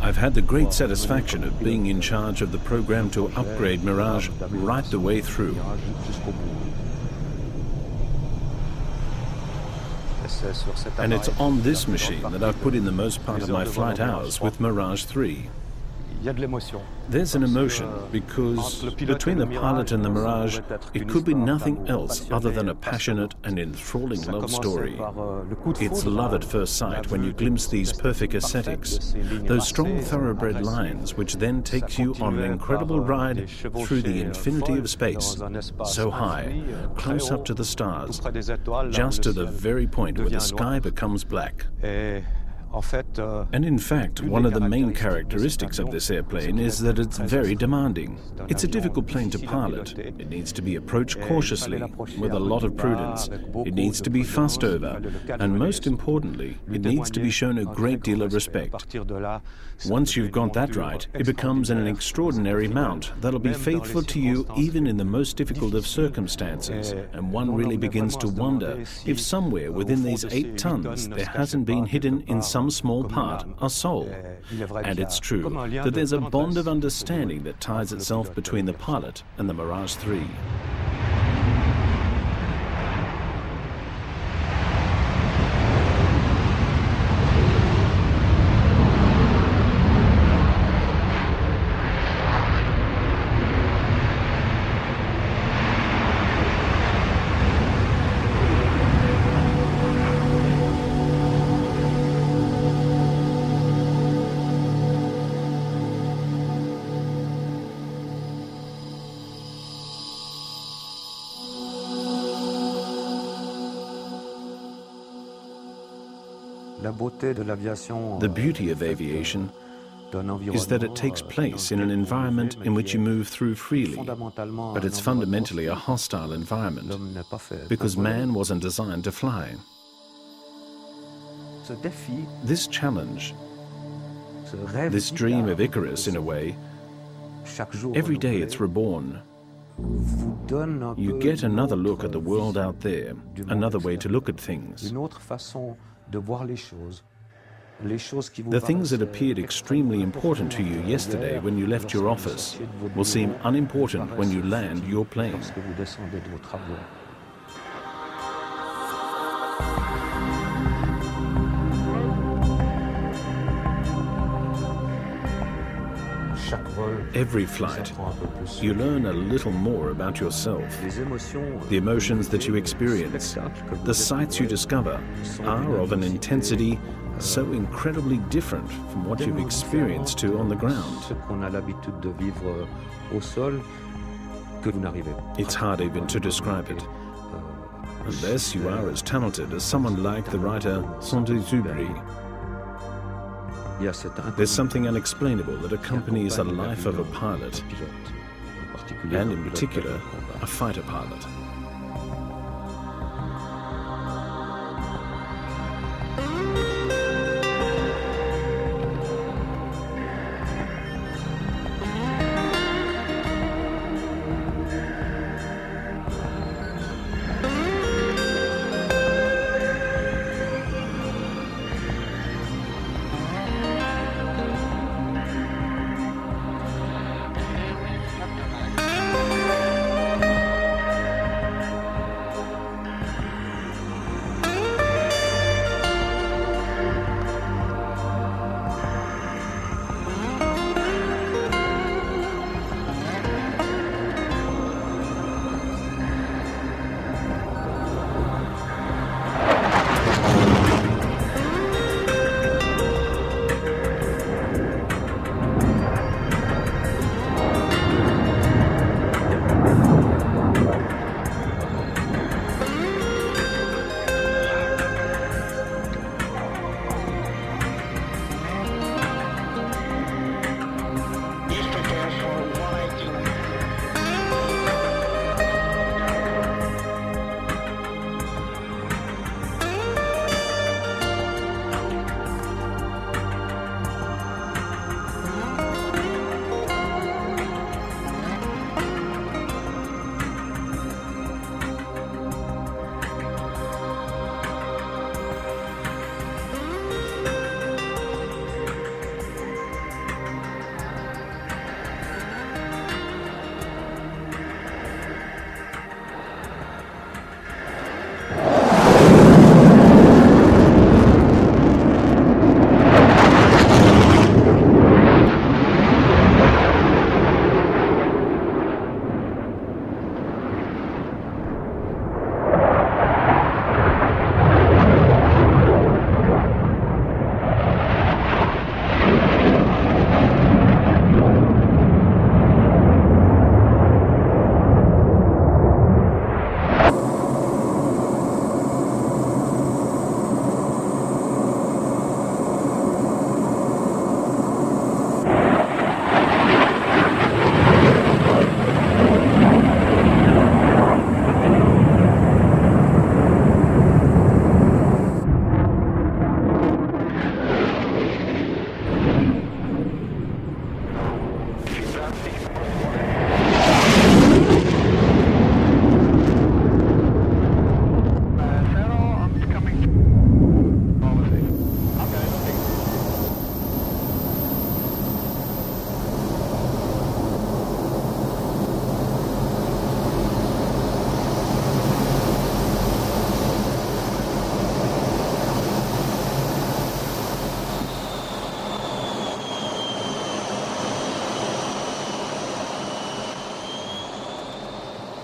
I've had the great satisfaction of being in charge of the program to upgrade Mirage right the way through. And it's on this machine that I've put in the most part of my flight hours with Mirage 3. There's an emotion, because between the pilot and the Mirage, it could be nothing else other than a passionate and enthralling love story. It's love at first sight when you glimpse these perfect aesthetics, those strong thoroughbred lines which then takes you on an incredible ride through the infinity of space, so high, close up to the stars, just to the very point where the sky becomes black. And in fact, one of the main characteristics of this airplane is that it's very demanding. It's a difficult plane to pilot. It needs to be approached cautiously, with a lot of prudence. It needs to be fussed over, and most importantly, it needs to be shown a great deal of respect. Once you've got that right, it becomes an extraordinary mount that'll be faithful to you even in the most difficult of circumstances, and one really begins to wonder if somewhere within these 8 tons there hasn't been hidden in some small part a soul. And it's true that there's a bond of understanding that ties itself between the pilot and the Mirage 3. The beauty of aviation is that it takes place in an environment in which you move through freely, but it's fundamentally a hostile environment, because man wasn't designed to fly. This challenge, this dream of Icarus in a way, every day it's reborn. You get another look at the world out there, another way to look at things. The things that appeared extremely important to you yesterday when you left your office will seem unimportant when you land your plane. Every flight, you learn a little more about yourself. The emotions that you experience, the sights you discover, are of an intensity so incredibly different from what you've experienced to on the ground. It's hard even to describe it, unless you are as talented as someone like the writer Saint-Exupéry. There's something unexplainable that accompanies the life of a pilot, and in particular, a fighter pilot.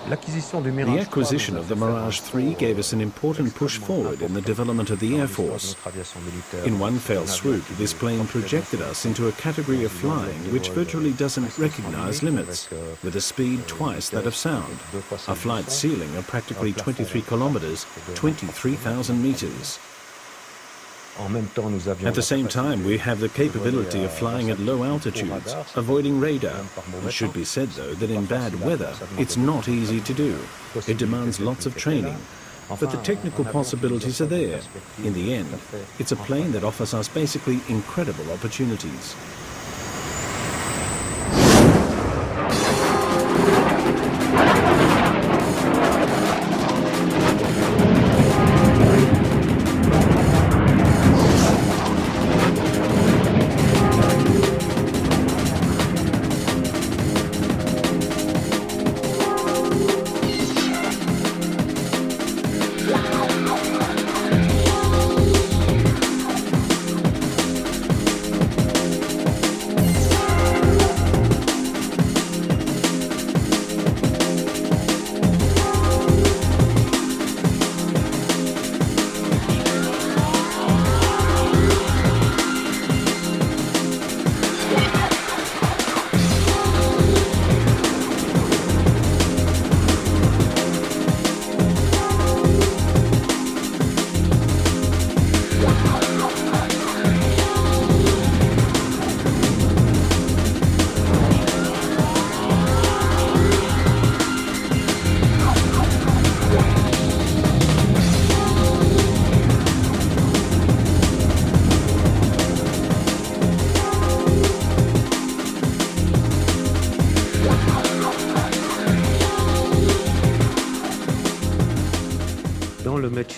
The acquisition of the Mirage 3 gave us an important push forward in the development of the Air Force. In one fell swoop, this plane projected us into a category of flying which virtually doesn't recognize limits, with a speed twice that of sound, a flight ceiling of practically 23 kilometers, 23,000 meters. At the same time, we have the capability of flying at low altitudes, avoiding radar. It should be said, though, that in bad weather, it's not easy to do. It demands lots of training. But the technical possibilities are there. In the end, it's a plane that offers us basically incredible opportunities.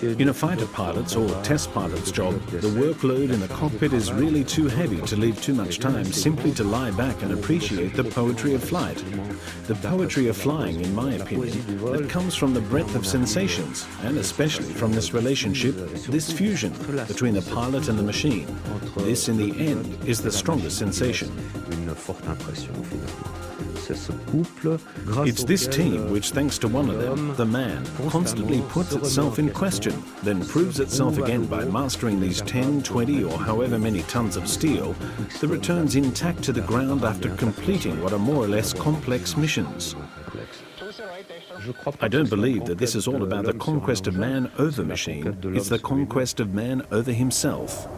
In a fighter pilot's or test pilot's job, the workload in the cockpit is really too heavy to leave too much time simply to lie back and appreciate the poetry of flight. The poetry of flying, in my opinion, that comes from the breadth of sensations, and especially from this relationship, this fusion between the pilot and the machine. This, in the end, is the strongest sensation. It's this team which, thanks to one of them, the man, constantly puts itself in question, then proves itself again by mastering these 10, 20 or however many tons of steel, that returns intact to the ground after completing what are more or less complex missions. I don't believe that this is all about the conquest of man over machine. It's the conquest of man over himself.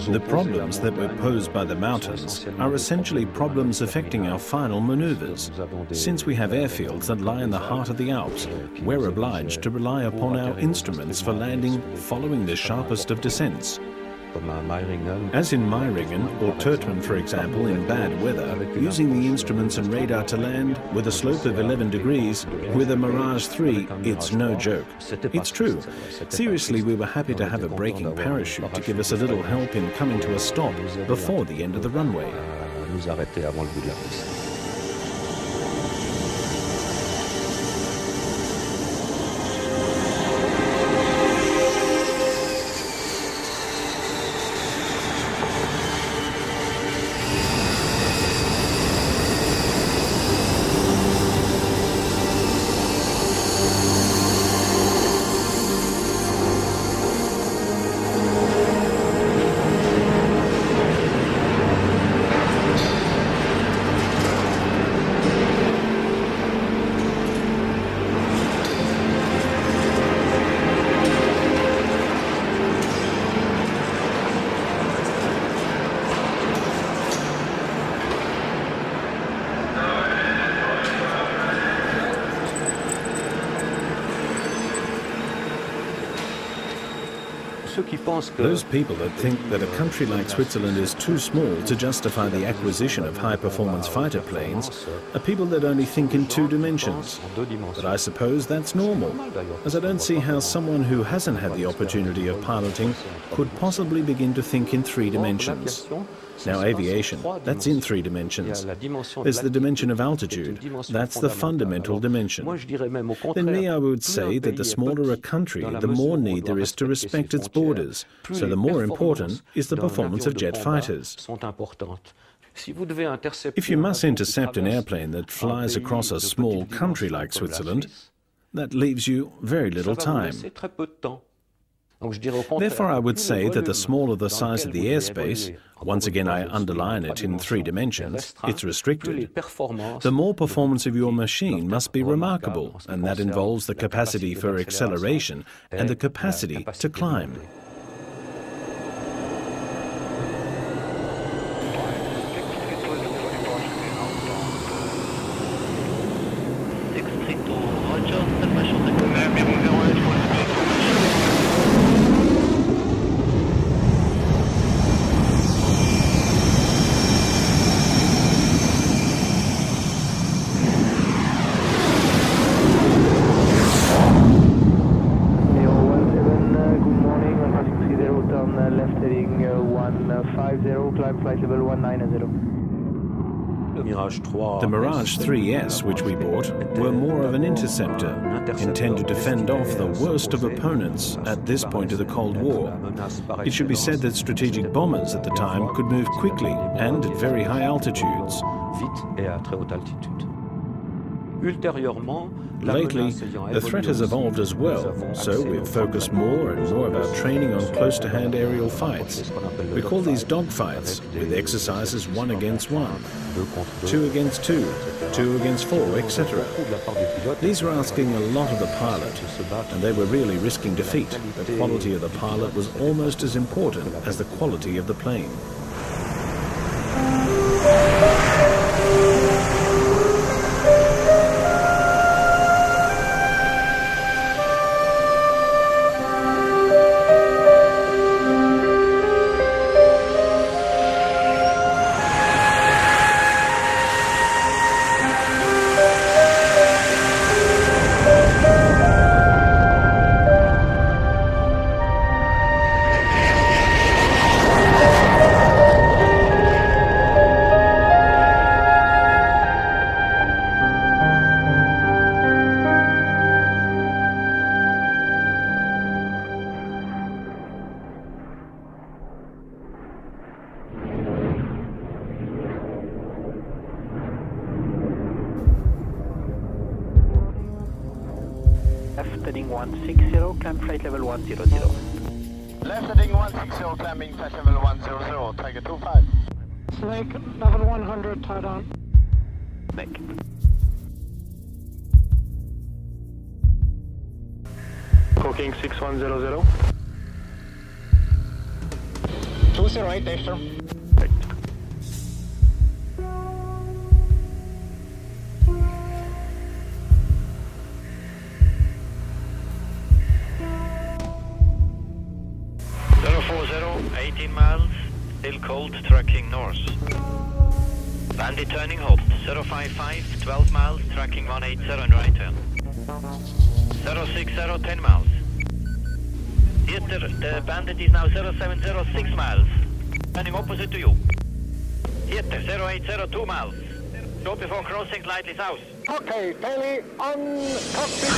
The problems that were posed by the mountains are essentially problems affecting our final maneuvers. Since we have airfields that lie in the heart of the Alps, we're obliged to rely upon our instruments for landing following the sharpest of descents. As in Meiringen or Turtman, for example, in bad weather, using the instruments and radar to land with a slope of 11 degrees, with a Mirage 3, it's no joke. It's true. Seriously, we were happy to have a braking parachute to give us a little help in coming to a stop before the end of the runway. Those people that think that a country like Switzerland is too small to justify the acquisition of high-performance fighter planes are people that only think in two dimensions. But I suppose that's normal, as I don't see how someone who hasn't had the opportunity of piloting could possibly begin to think in three dimensions. Now, aviation, that's in three dimensions. There's the dimension of altitude. That's the fundamental dimension. Then me, I would say that the smaller a country, the more need there is to respect its borders. So the more important is the performance of jet fighters. If you must intercept an airplane that flies across a small country like Switzerland, that leaves you very little time. Therefore, I would say that the smaller the size of the airspace, once again I underline it in three dimensions, it's restricted, the more performance of your machine must be remarkable, and that involves the capacity for acceleration and the capacity to climb. The Mirage 3S, which we bought, were more of an interceptor, intended to fend off the worst of opponents at this point of the Cold War. It should be said that strategic bombers at the time could move quickly and at very high altitudes. Lately, the threat has evolved as well, so we've focused more and more of our training on close-to-hand aerial fights. We call these dogfights, with exercises 1 against 1, 2 against 2, 2 against 4, etc. These were asking a lot of the pilot, and they were really risking defeat. The quality of the pilot was almost as important as the quality of the plane. Heading 160, climb flight level 100. Left heading 160, climbing flight level 100, Tiger 25. Snake, level 100, tie down. Snake. Cooking 6100. 208, after. Still cold, tracking north. Bandit turning hot, 055, 12 miles, tracking 180 and right turn. 060, 10 miles. Theater, the Bandit is now 070, 6 miles. Turning opposite to you. Theater, 080, 2 miles. Go before crossing slightly south. Okay, fairly on cockpit.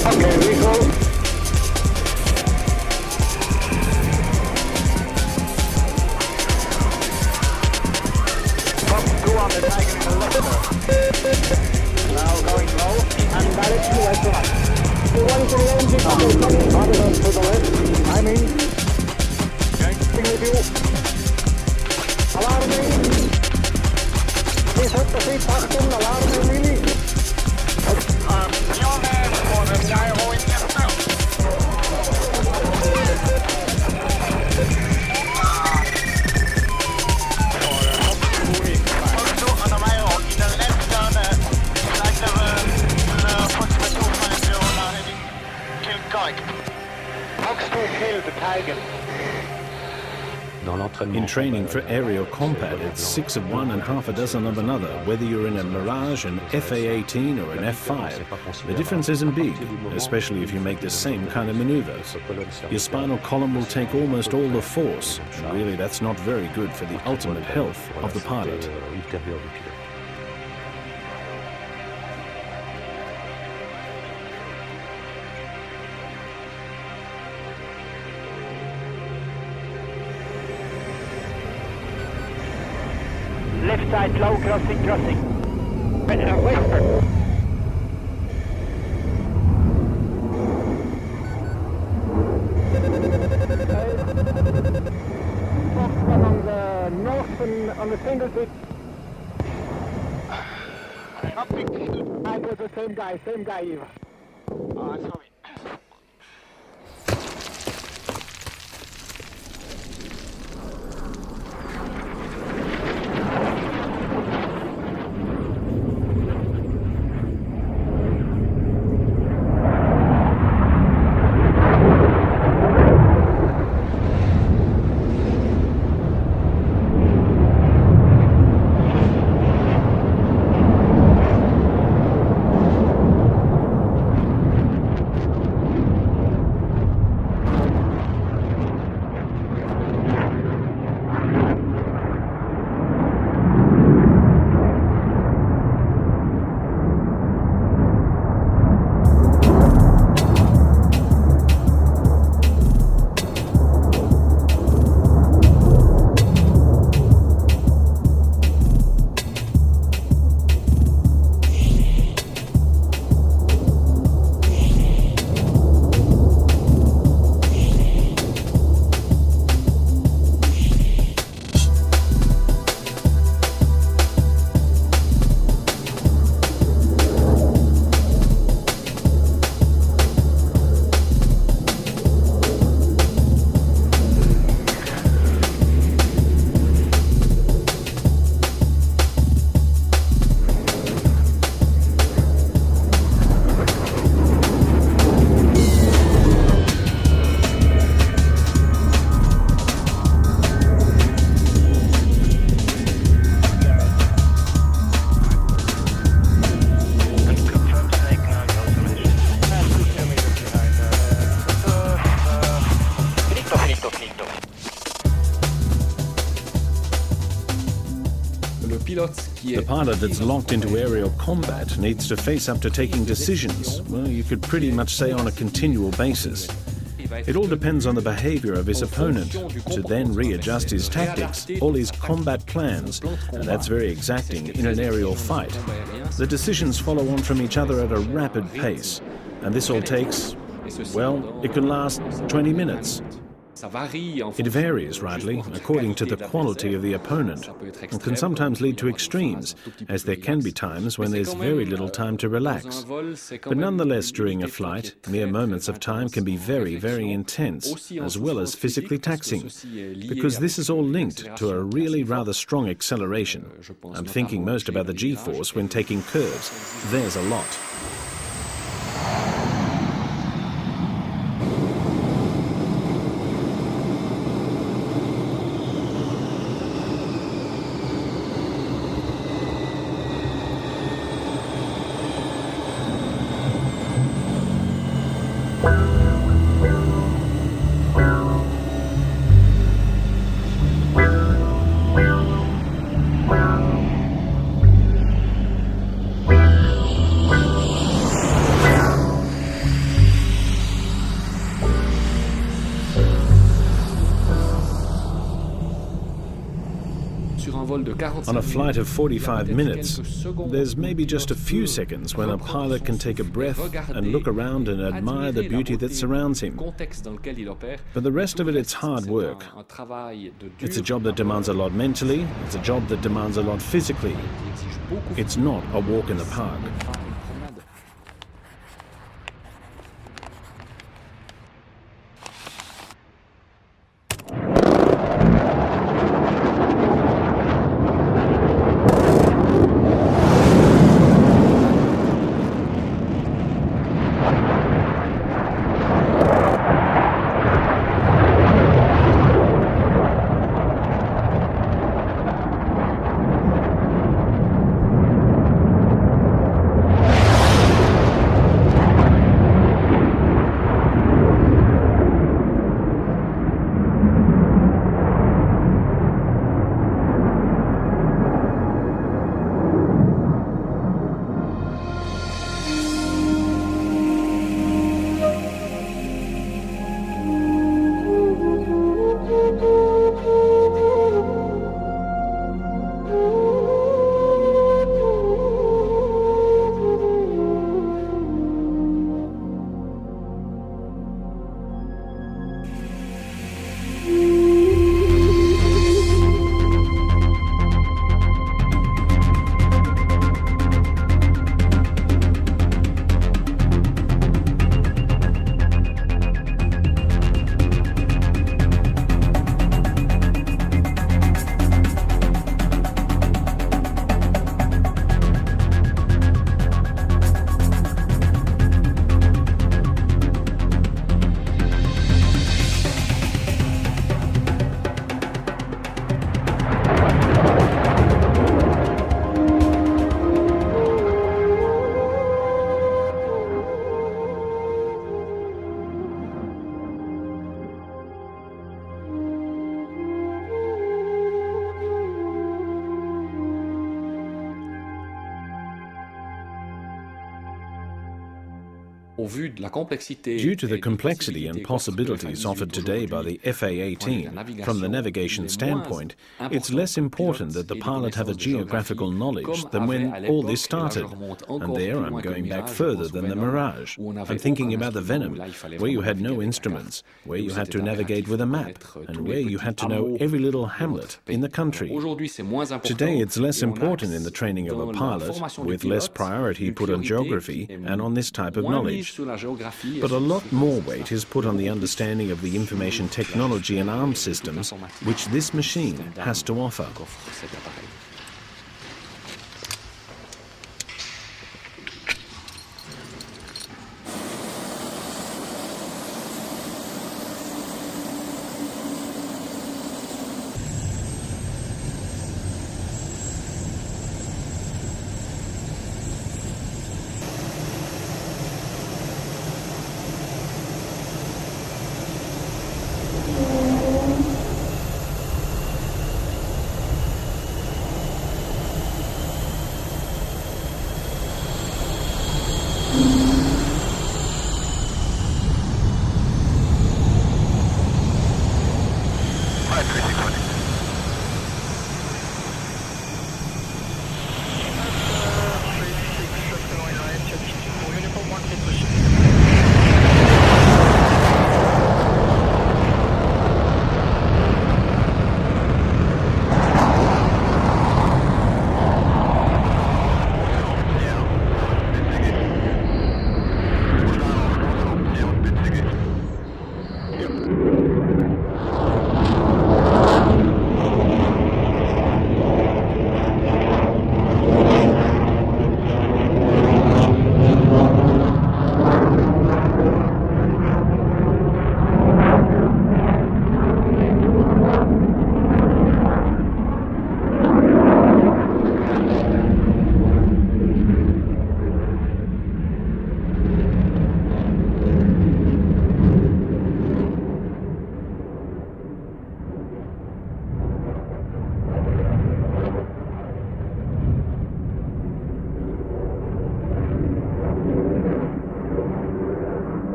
Okay, we go. Top 2 on the Tiger in the left. Now going low and direction right to right. One to the engine, coming to the left. I'm in. Going with you. Alarming. Please hit the seat, Achtung, alarming really. Your man for the gyro in yourself. On the gyro, in the left turn, like the In training for aerial combat, it's 6 of one and half a dozen of another, whether you're in a Mirage, an FA-18 or an F-5. The difference isn't big, especially if you make the same kind of maneuvers. Your spinal column will take almost all the force, and really that's not very good for the ultimate health of the pilot. Left side low, crossing. Western. Fox one on the north and on the single pitch. I was the same guy, Eva. Oh, sorry. The pilot that's locked into aerial combat needs to face up to taking decisions, well, you could pretty much say on a continual basis. It all depends on the behavior of his opponent, to then readjust his tactics, all his combat plans, and that's very exacting in an aerial fight. The decisions follow on from each other at a rapid pace, and this all takes, well, it can last 20 minutes. It varies, rightly, according to the quality of the opponent, and can sometimes lead to extremes, as there can be times when there's very little time to relax. But nonetheless, during a flight, mere moments of time can be very, very intense, as well as physically taxing, because this is all linked to a really rather strong acceleration. I'm thinking most about the G-force when taking curves. There's a lot. On a flight of 45 minutes, there's maybe just a few seconds when a pilot can take a breath and look around and admire the beauty that surrounds him. But the rest of it, it's hard work. It's a job that demands a lot mentally, it's a job that demands a lot physically. It's not a walk in the park. Due to the complexity and possibilities offered today by the FA-18, from the navigation standpoint, it's less important that the pilot have a geographical knowledge than when all this started. And there I'm going back further than the Mirage. I'm thinking about the Venom, where you had no instruments, where you had to navigate with a map, and where you had to know every little hamlet in the country. Today it's less important in the training of a pilot, with less priority put on geography and on this type of knowledge. But a lot more weight is put on the understanding of the information technology and arms systems which this machine has to offer.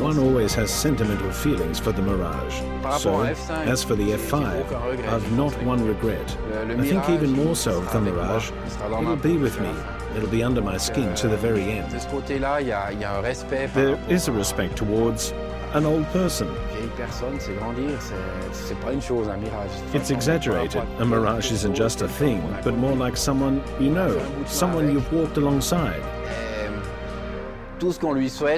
One always has sentimental feelings for the Mirage. So, as for the F5, I've not one regret. I think even more so of the Mirage. It'll be with me. It'll be under my skin to the very end. There is a respect towards an old person. It's exaggerated. A mirage isn't just a thing, but more like someone you know, someone you've walked alongside.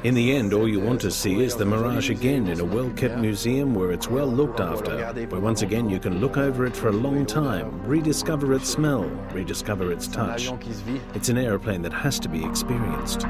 In the end, all you want to see is the Mirage again in a well-kept museum where it's well looked after, where once again you can look over it for a long time, rediscover its smell, rediscover its touch. It's an aeroplane that has to be experienced.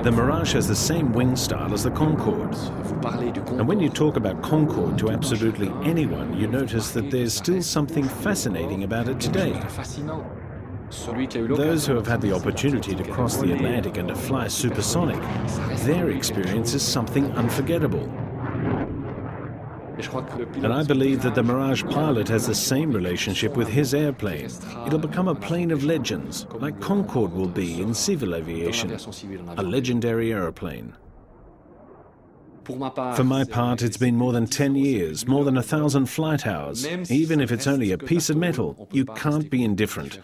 The Mirage has the same wing style as the Concorde. And when you talk about Concorde to absolutely anyone, you notice that there's still something fascinating about it today. Those who have had the opportunity to cross the Atlantic and to fly supersonic, their experience is something unforgettable. And I believe that the Mirage pilot has the same relationship with his airplane. It'll become a plane of legends, like Concorde will be in civil aviation, a legendary aeroplane. For my part, it's been more than 10 years, more than 1,000 flight hours. Even if it's only a piece of metal, you can't be indifferent.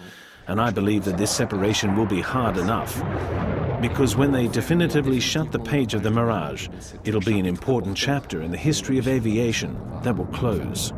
And I believe that this separation will be hard enough. Because when they definitively shut the page of the Mirage, it'll be an important chapter in the history of aviation that will close.